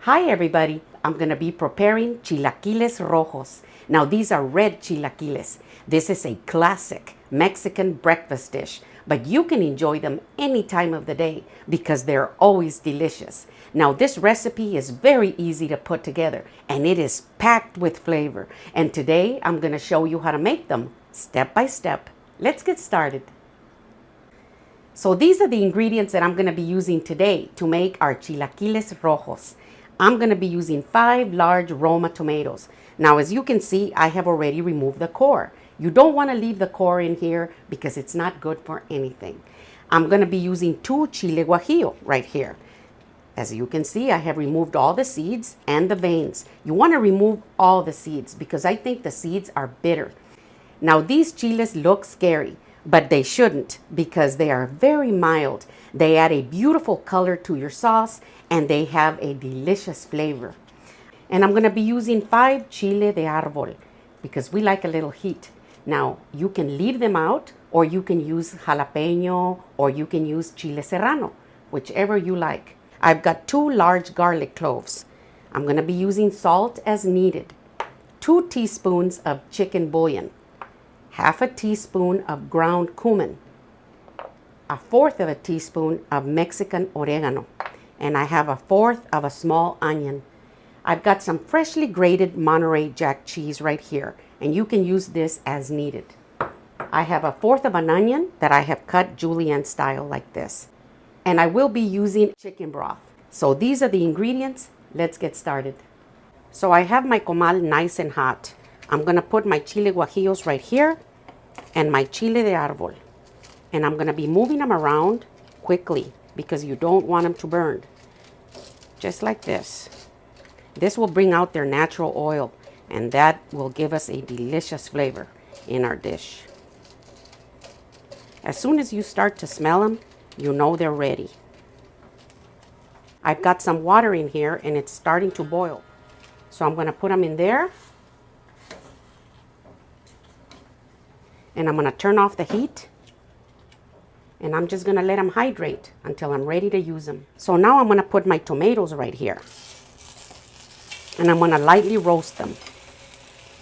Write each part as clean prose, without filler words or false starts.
Hi everybody, I'm going to be preparing chilaquiles rojos. Now these are red chilaquiles. This is a classic Mexican breakfast dish, but you can enjoy them any time of the day because they're always delicious. Now this recipe is very easy to put together and it is packed with flavor. And today I'm going to show you how to make them step by step. Let's get started. So these are the ingredients that I'm going to be using today to make our chilaquiles rojos. I'm going to be using 5 large Roma tomatoes. Now, as you can see, I have already removed the core. You don't want to leave the core in here because it's not good for anything. I'm going to be using 2 chile guajillo right here. As you can see, I have removed all the seeds and the veins. You want to remove all the seeds because I think the seeds are bitter. Now, these chiles look scary, but they shouldn't because they are very mild. They add a beautiful color to your sauce and they have a delicious flavor. And I'm going to be using 5 Chile de Arbol because we like a little heat. Now, you can leave them out or you can use jalapeno or you can use chile serrano, whichever you like. I've got 2 large garlic cloves. I'm going to be using salt as needed. 2 teaspoons of chicken bouillon. Half a teaspoon of ground cumin, 1/4 of a teaspoon of Mexican oregano, and I have 1/4 of a small onion. I've got some freshly grated Monterey Jack cheese right here, and you can use this as needed. I have 1/4 of an onion that I have cut julienne style like this, and I will be using chicken broth. So these are the ingredients. Let's get started. So I have my comal nice and hot. I'm going to put my chile guajillos right here and my chile de arbol. And I'm going to be moving them around quickly because you don't want them to burn. Just like this. This will bring out their natural oil and that will give us a delicious flavor in our dish. As soon as you start to smell them, you know they're ready. I've got some water in here and it's starting to boil. So I'm going to put them in there. And I'm going to turn off the heat. And I'm just going to let them hydrate until I'm ready to use them. So now I'm going to put my tomatoes right here. And I'm going to lightly roast them.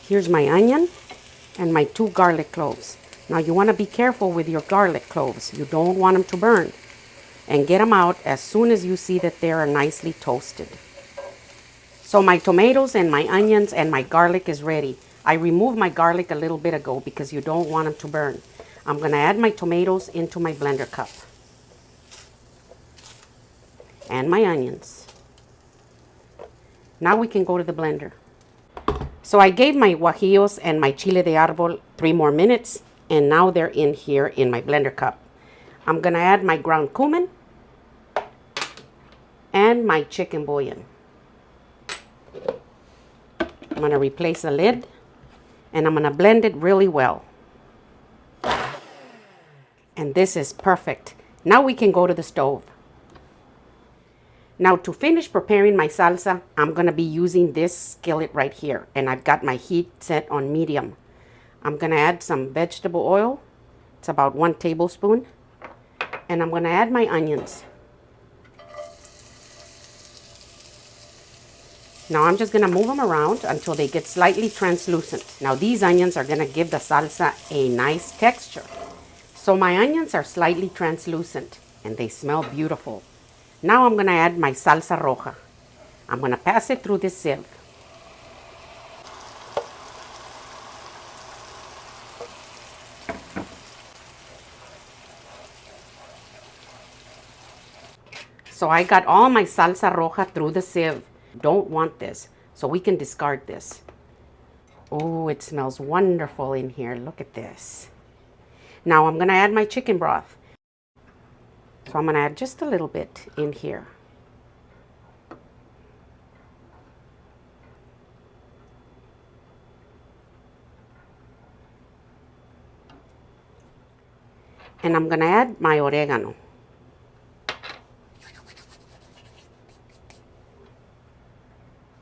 Here's my onion and my 2 garlic cloves. Now you want to be careful with your garlic cloves. You don't want them to burn. And get them out as soon as you see that they are nicely toasted. So my tomatoes and my onions and my garlic is ready. I removed my garlic a little bit ago because you don't want them to burn. I'm going to add my tomatoes into my blender cup. And my onions. Now we can go to the blender. So I gave my guajillos and my chile de arbol 3 more minutes. And now they're in here in my blender cup. I'm going to add my ground cumin and my chicken bouillon. I'm going to replace the lid. And I'm going to blend it really well. And this is perfect. Now we can go to the stove. Now to finish preparing my salsa, I'm going to be using this skillet right here. And I've got my heat set on medium. I'm going to add some vegetable oil. It's about 1 tablespoon. And I'm going to add my onions. Now I'm just going to move them around until they get slightly translucent. Now these onions are going to give the salsa a nice texture. So my onions are slightly translucent and they smell beautiful. Now I'm going to add my salsa roja. I'm going to pass it through this sieve. So I got all my salsa roja through the sieve. Don't want this, so we can discard this. Oh, it smells wonderful in here. Look at this. Now I'm going to add my chicken broth. So I'm going to add just a little bit in here. And I'm going to add my oregano.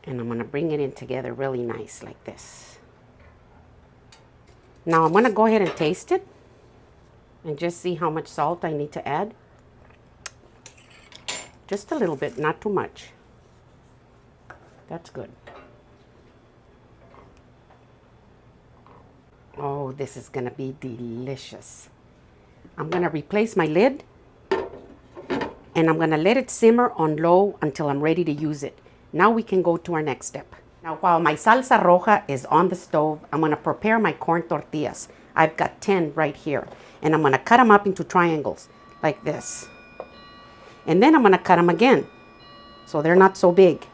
And I'm going to bring it in together really nice like this. Now I'm going to go ahead and taste it and just see how much salt I need to add. Just a little bit, not too much. That's good. Oh, this is gonna be delicious. I'm gonna replace my lid and I'm gonna let it simmer on low until I'm ready to use it. Now we can go to our next step. Now while my salsa roja is on the stove, I'm gonna prepare my corn tortillas. I've got 10 right here. And I'm gonna cut them up into triangles like this. And then I'm gonna cut them again so they're not so big.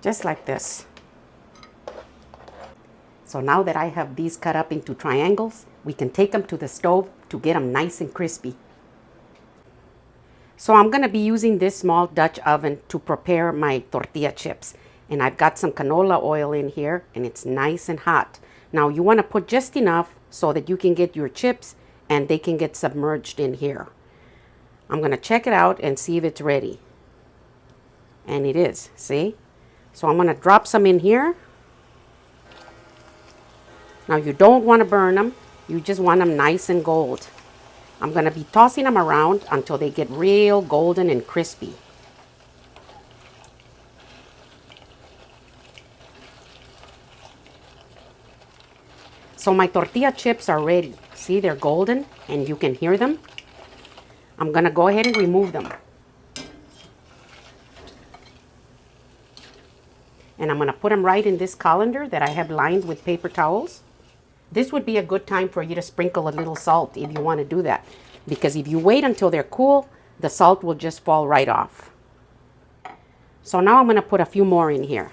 Just like this. So now that I have these cut up into triangles, we can take them to the stove to get them nice and crispy. So I'm gonna be using this small Dutch oven to prepare my tortilla chips. And I've got some canola oil in here and it's nice and hot. Now you wanna put just enough so that you can get your chips and they can get submerged in here. I'm gonna check it out and see if it's ready. And it is, see? So I'm gonna drop some in here. Now you don't wanna burn them, you just want them nice and gold. I'm gonna be tossing them around until they get real golden and crispy. So my tortilla chips are ready. See, they're golden and you can hear them. I'm gonna go ahead and remove them. And I'm gonna put them right in this colander that I have lined with paper towels. This would be a good time for you to sprinkle a little salt if you want to do that. Because if you wait until they're cool, the salt will just fall right off. So now I'm gonna put a few more in here.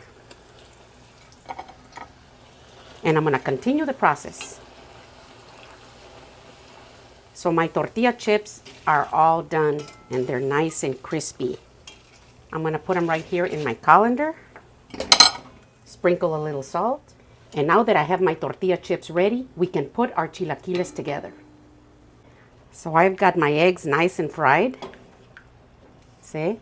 And I'm gonna continue the process. So my tortilla chips are all done and they're nice and crispy. I'm gonna put them right here in my colander. Sprinkle a little salt. And now that I have my tortilla chips ready, we can put our chilaquiles together. So I've got my eggs nice and fried. See?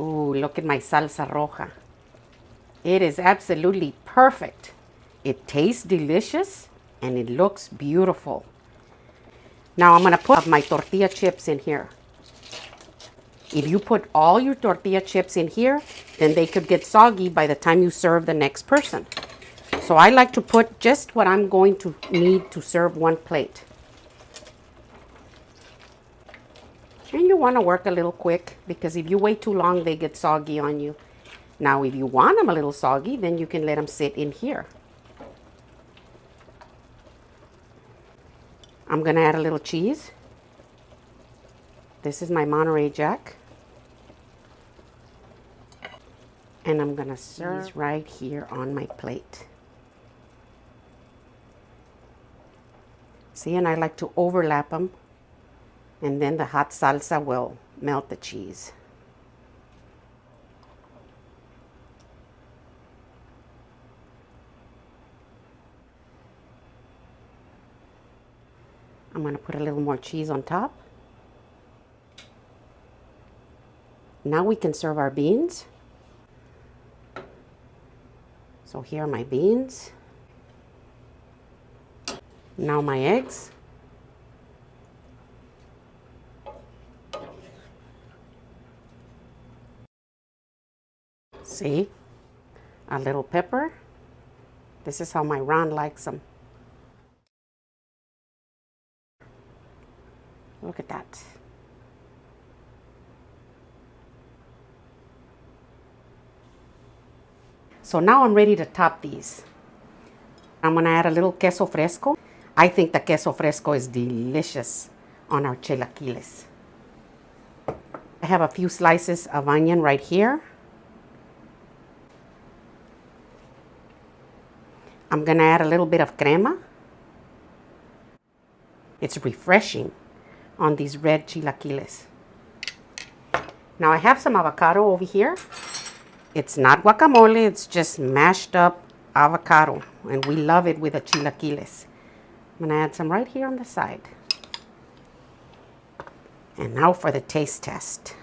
Ooh, look at my salsa roja. It is absolutely perfect. It tastes delicious and it looks beautiful. Now I'm gonna put my tortilla chips in here. If you put all your tortilla chips in here, then they could get soggy by the time you serve the next person. So I like to put just what I'm going to need to serve one plate. And you want to work a little quick because if you wait too long, they get soggy on you. Now, if you want them a little soggy, then you can let them sit in here. I'm going to add a little cheese. This is my Monterey Jack. And I'm going to serve right here on my plate. See, and I like to overlap them. And then the hot salsa will melt the cheese. I'm going to put a little more cheese on top. Now we can serve our beans. So here are my beans. Now my eggs. See, a little pepper. This is how my Ron likes them. Look at that. So now I'm ready to top these. I'm gonna add a little queso fresco. I think the queso fresco is delicious on our chilaquiles. I have a few slices of onion right here. I'm gonna add a little bit of crema. It's refreshing on these red chilaquiles. Now I have some avocado over here. It's not guacamole, it's just mashed up avocado, and we love it with the chilaquiles. I'm gonna add some right here on the side. And now for the taste test.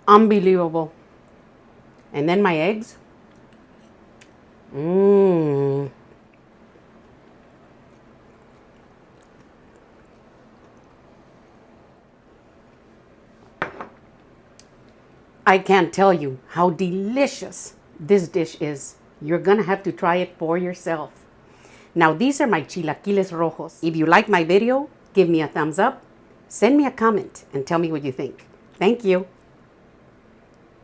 Unbelievable. And then my eggs. I can't tell you how delicious this dish is. You're gonna have to try it for yourself. Now these are my chilaquiles rojos. If you like my video, give me a thumbs up, send me a comment, and tell me what you think. Thank you.